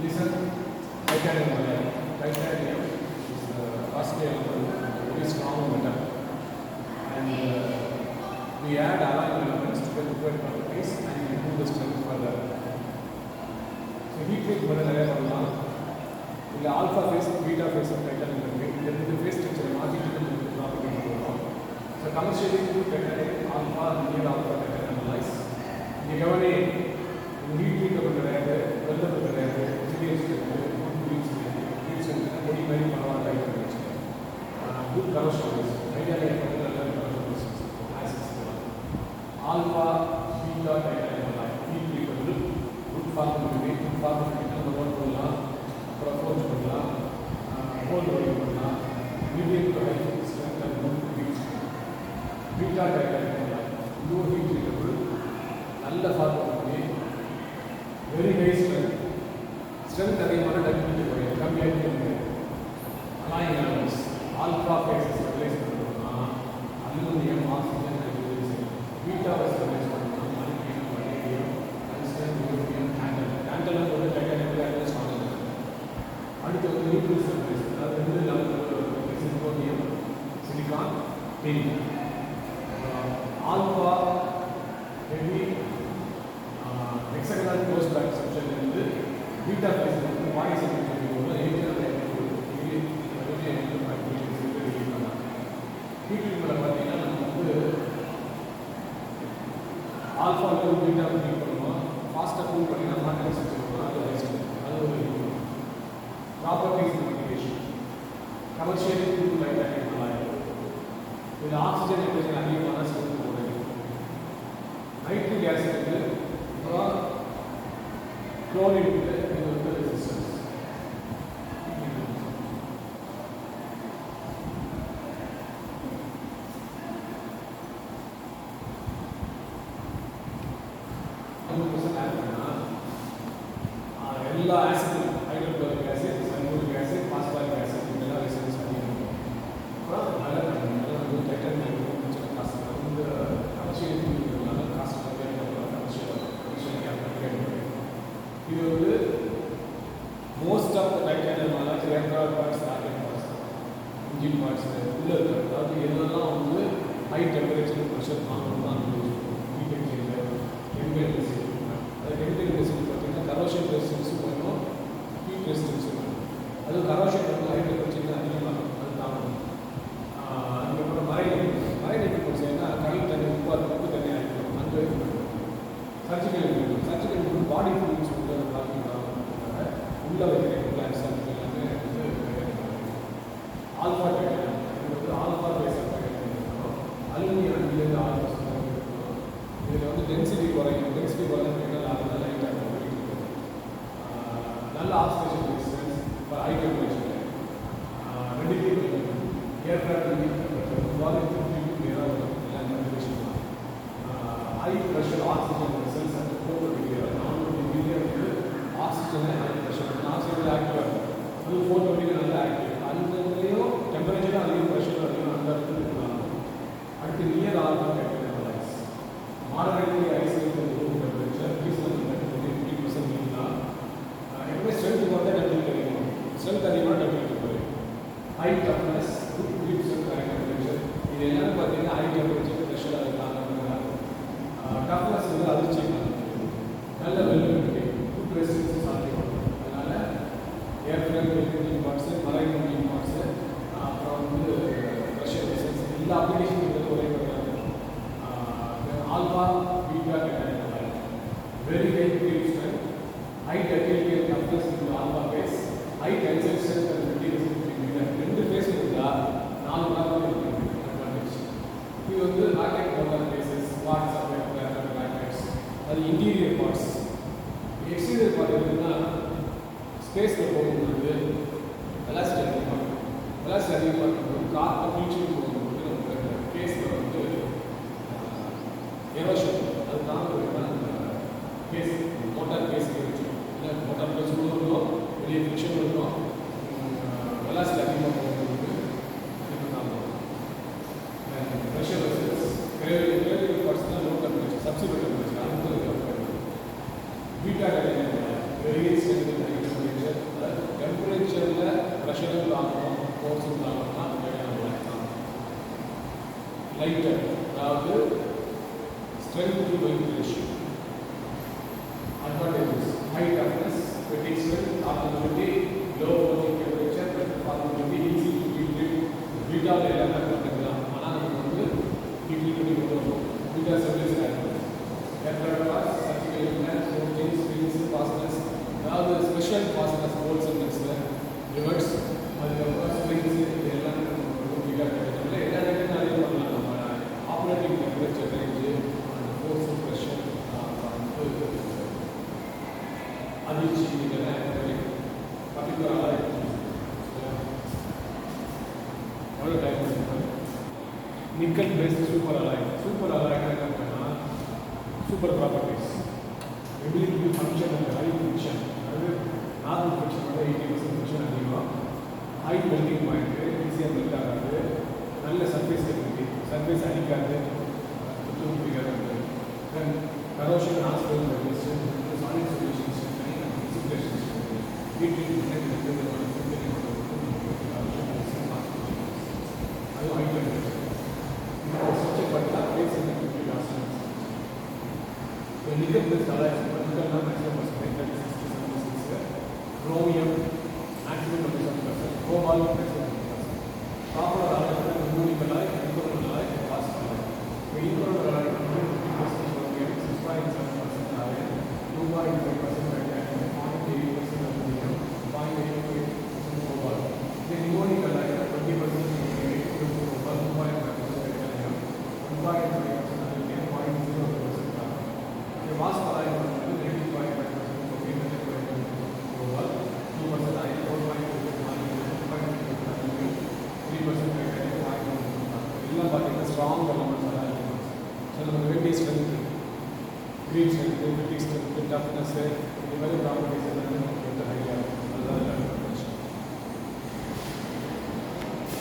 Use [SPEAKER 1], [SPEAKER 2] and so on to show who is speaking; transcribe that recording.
[SPEAKER 1] listen, titanium. Titanium is very strong metal, and we add alloy elements to get required properties and improve the strength further. So heat treatment நிறைய பண்ணலாம். இல்லை alpha phase beta phase of titanium இருக்குது. இந்த phase ஸ்ட்ரக்சரை மாற்றிட்டு property போடுறோம். So commercially titanium alpha near alpha titanium alloys. இங்கே கவனி ஹீட் ட்ரீட்டபிள் கிடையாது, வெல்லபிள் கிடையாது, ஜிடிஎஸ் இருக்குது, பொடி மாதிரி பரவாயில்ல டைப் வச்சுக்கோங்க. குட் கலர்ஸ் டைட்டானியம் வந்து நல்ல colours acids alpha beta titanium alloy heat treatable good formulate good formulate நம்ம ஒர்க் பண்ணலாம், அப்புறம் ஃபோர்ஸ் பண்ணலாம், ஹோல் ரோலிங் பண்ணலாம், medium to high strength and good heat. Beta titanium alloy இதுவும் ஹீட் ட்ரீட்டபிள் நல்ல formulate பண்ணி வெரி ஹை ஸ்ட்ரென்த் அதிகமான ductivity குறையும், கம்மியாக alloying elements alpha phases stabilize பண்ணணும்னா அலுமினியம் ஆக்சிஜன் ஹைட்ரோஜன் பீட்டாவை ஸ்டெபிலைஸ் பண்ணணும்னா மல்டியம் வலேரியம் டங்ஸ்டன் யூரோபியம் டேண்டல் வந்து டைட்டானியத்தில் அதில் ஸ்ட்ராங் இருக்குது. அடுத்து வந்து நியூக்ளியஸ் ஸ்டெபிலைஸ் அதாவது 2 லெவல் சிலிகோனியம் silicon tin alpha heavy hexagonal close pack section இருந்து பீட்டா ஃபேஸ் வந்து வாய்ஸ் ஹீட்ரிங்கில் பார்த்தீங்கன்னா நம்ம வந்து ஆல்ஃபா பீட்டா ட்ரீட் பண்ணுவோம். ஃபாஸ்ட்டாக ப்ரூவ் பண்ணிங்கன்னா மார்க்கெட் செக்ஷன் அது வேஸ்ட். அது ஒரு properties indication commercially prove titanium alloy. இது ஆக்சிஜன் நைட்ரஜன் அதிகமான ஸ்ட்ரென்த் போடுது. நைட்ரிக் ஆசிட் அப்புறம் குளோரின் இது வந்து ரெசிஸ்டன்ஸ். எல்லா acid hydrochloric acid sulphuric acid phosphoric acid இதெல்லாம் ரெசிஸ்டன்ஸ் அதிகம். அப்புறம் நல்ல வந்து டைட்டானியம் கொஞ்சம் காசு இந்த கமர்ஷியல் நல்ல காசு கமர்ஷியல் இது வந்து most of the titanium alloys aircraft parts rocket parts engine parts உள்ள இருக்குது. அதாவது எதெல்லாம் வந்து ஹை டெம்பரேச்சர் ப்ரெஷர் தாங்கணும்னு அந்த ஹீட் எக்ஸ்சேஞ்சர் கெமிக்கல் ரெசிஸ்டன்ஸ். அது கெமிக்கல் ரெசிஸ்டன்ஸ் பார்த்தீங்கன்னா கரோஷன் ரெசிஸ்டன்ஸும் வேணும், ஹீட் ரெசிஸ்டன்ஸும் வேணும். அது கரோஷன் வந்து ஹை டெம்பரேச்சர் அதிகமாக அது தாங்கணும். அதுக்கப்புறம் மரைன் எக்யூப்மெண்ட்ஸ் கடல் தண்ணி உப்பு தண்ணி ஆகிடும் அந்த சர்ஜிக்கல் எக்யூப்மெண்ட் பாடி ஃப்ளூயிட்ஸ் வந்து அதை பார்த்துக்கிட்டாங்க உள்ள வைக்கிற பிளான்ஸ் எல்லாமே வந்து ஆல்ஃபா டைட்டானியம் வந்து ஆல்ஃபா பேஸ் அலுமினியம் அண்டிலேருந்து ஆல்ஃபா இதில் வந்து டென்சிட்டி குறையும் அதனால லைட்டாக நல்ல ஆக்சிஜன் ரெசிஸ்டன்ஸ் ஹை டெம்பரேச்சர் ரெடியூபிள் aircraft high pressure oxygen cells and 420 million ஆக்சிஜனை ஹை ப்ரெஷர் ஆக்சிஜன் ஆக்டிவாக அது 420 நல்ல ஆக்டிவ். அதுலேயும் டெம்பரேச்சரும் அதிகம் ப்ரெஷரும் அதிகம் அந்த இடத்துல இருக்கலாம். அடுத்து near alpha titanium alloys moderately isolated room temperature reasonable 50% இருக்கலாம். எப்பவுமே ஸ்ட்ரென்த் பார்த்தா டெம்பரேச்சர் கிடைக்கும். ஸ்ட்ரென்த் அதிகமாக டெம்பரேச்சர் குறையும். High toughness good grip temperature இது எல்லாமே பார்த்தீங்கன்னா ஹை டெம்பரேச்சர் ப்ரெஷராக இருக்காங்க. டஃப்னஸ் வந்து அதிர்ச்சி நல்ல வெல்லுபிலிட்டி குட் ரெசிஸ்டன்ஸ் சாத்தியம். அதனால் airframe engine parts marine engine parts அப்புறம் வந்து ப்ரெஷர் ரெசிஸ்டன்ஸ் எல்லா அப்ளிகேஷன் வந்து ஒரே பண்ணுறாங்க. Alpha beta titanium alloy very high creep strength high ductility and toughness in alpha phase high tensile strength and material ரெண்டு phase இருந்தால் 4 மணி நேரம் அட்வான்டேஜ். இது வந்து rocket motor phases parts of rockets அது இன்டீரியர் பார்ட்ஸ். எக்ஸ்டீரியர் பார்ட் இருக்குன்னா ஸ்பேஸில் போகும்போது வெலாசிட்டி அதிகமாக இருக்கும்போது காற்று ஃபியூச்சர் போகும்போது நமக்கு கேஸில் வந்து எரோஷன் அது தாங்க கேஸ் மோட்டார் கேஸ் வச்சுக்கணும். இல்லை மோட்டார் கேஸ் இருக்கும் வெளியே ஃபிக்ஷன் இருக்கும் வெலாசிட்டி அதிகமாக போகும்போது ப்ரெஷர் கிரேவியல் பார்ட்ஸ் தான் லோ டெம்பரேச்சர் சப்சிக்வெண்ட் டெம்பரேச்சர் அது வந்து பீட்டா டைட்டானியம் வெரி ஸ்ட்ரென்த் ப்ரெஷரும் ஆகணும், ஃபோர்ஸும் ஆகணும்னா தேவையான லைட் தான். லைட்டர் அதாவது strength to wait ratio. Advantages: high toughness, fatigue strength, affordability, low working temperature, performability, easy to treat. Beta எல்லாமே பண்ணிக்கலாம். ஆனால் நமக்கு வந்து ஹீட்டிங் பண்ணி கொடுத்துருவோம். பீட்டா சர்வீஸ் ஆகிடும். ஏர்க்ராஃப்ட் பாஸ், சர்டிஃபிகேட் இன்டர்னஸ், ரோட்டிங், ஸ்ப்ரிங்ஸ், ஃபாஸ்ட்னஸ், அதாவது ஸ்பெஷல் ஃபாஸ்ட்னஸ், போல்ட் சென்டர்ஸில் ரிவர்ஸ், அதுக்கப்புறம் ஸ்ப்ரிங்ஸ், இது எல்லாமே நமக்கு பீட்டா கிடைக்கிறதுல எல்லா இடத்துலையும் நிறைய பண்ணலாம். நம்ம ஆப்ரேட்டிங் டெம்பரேச்சர் ரேஞ்சு, அந்த ஃபோர்ஸ் ப்ரெஷர், அதிர்ச்சி, இதெல்லாம் பர்டிகுலராக எவ்வளோ time nickel based super alloy. Super அலாய்னா என்னன்னா super properties, ability to function and high function. அதாவது நார்மல் ஃபங்க்ஷனோட 80% ஃபங்க்ஷன் அதிகமாக, ஹை மெல்டிங் பாயிண்ட்டு, ஈஸியாக மெல்ட் ஆகாது, நல்ல சர்ஃபேஸ் டெக்னிட்டி, சர்ஃபேஸ் அடிக்காது, சுத்தம் பிடிக்காது, தென் கரோஷன் ஹாஸ்பிட்டல் சர்வீஸ், சாலிட் சொல்யூஷன்ஸ், இன்சுலேஷன்ஸ், வீட்டில் அதுவும் ஹை டெம்பரேச்சர். ஸ்விட்சை பார்த்தா பேஸ் நிக்கல் பிளஸ் அலாய்ஸ் நிக்கல்னா maximum percentage 36 chromium maximum 27%, cobalt maximum 20%. Copper alloy மூலிகை அலாய், இன்கோரல் அலாய், பாஸ் alloy. Inconel alloy 50% chromium, 6.7% alloy, 2.5% titanium, 0.8% aluminium, 0.88% cobalt. Then Nimonic alloy 20% chromium, 2.5% titanium, 1.5% aluminium, 0.02% copper. வாஸ்ட் alloy வந்து 90.5% cobalt, 2% iron, 4.2% aluminium, 2.2% aluminium, 3% titanium, 0.1% copper. எல்லாம் பார்த்தீங்கன்னா strong elements alloy. So நமக்கு வேண்டிய strength, கிரீன் strength, fatigue strength, toughness, இது மாதிரி properties எல்லாம்